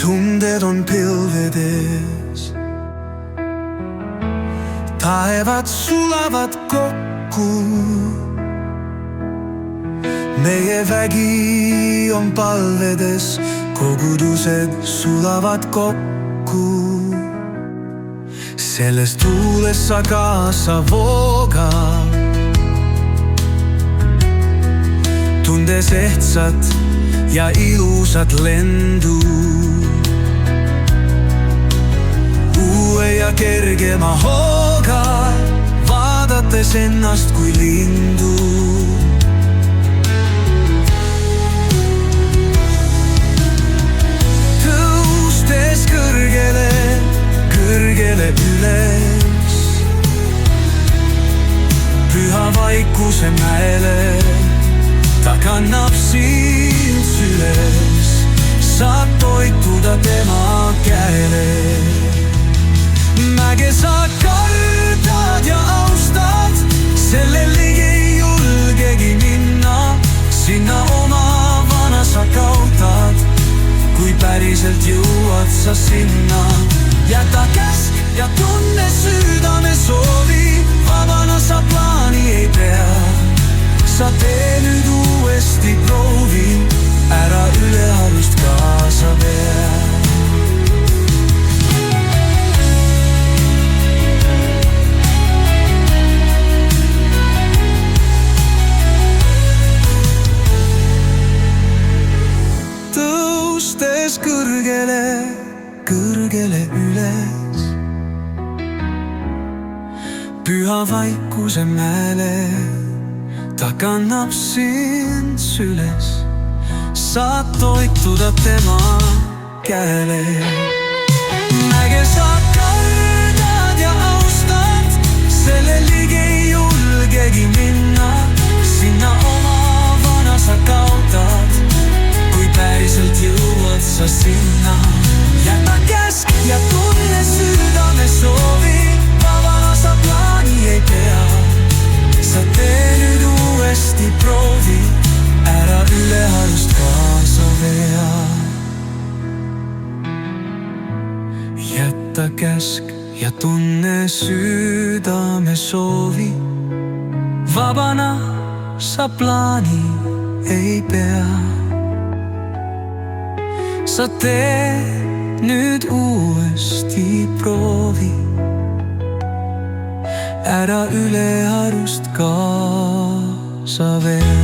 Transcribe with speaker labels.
Speaker 1: Tunteet on pilvedes, taevat sulavat kokku. Meie vägi on palvedes, kogudused sulavat kokku. Selles tuulessa kaasa voogab, tundes ehtsat ja ilusat lendu. Uue ja kergema hooga, vaadates ennast kui lindu. Tõustes kõrgele, kõrgele üles, püha vaikuse mäele, ta kannab sind süles, saad toituda tema käele. Mäge sa kardad ja austad, selle ligi ei julgegi minna. Sinna oma vana sa kaotad, kui päriselt jõuad sa sinna. Jäta käsk ja tunne südame soovi, vabana sa plaani ei pea. Sa tee nüüd uuesti proovi, ära ülearust kaasa pea. Tõustes kõrgele, kõrgele üles, püha vaikuse mäele, ta kannab sind süles, saad toituda tema käele. Mäge sa kardad ja austad, selle ligi ei julgegi minna. Sinna oma vana sa kaotad, kui päriselt jõuad sa sinna. Jäta käsk ja tunne südame soovi, vabana sa plaani ei pea. Sa tee nüüd uuesti proovi, ära ülearust kaasa vea. Jäta käsk ja tunne südame soovi, vabana sa plaani ei pea. Sa tee nüüd uuesti proovi, ära ülearust kaasa vea.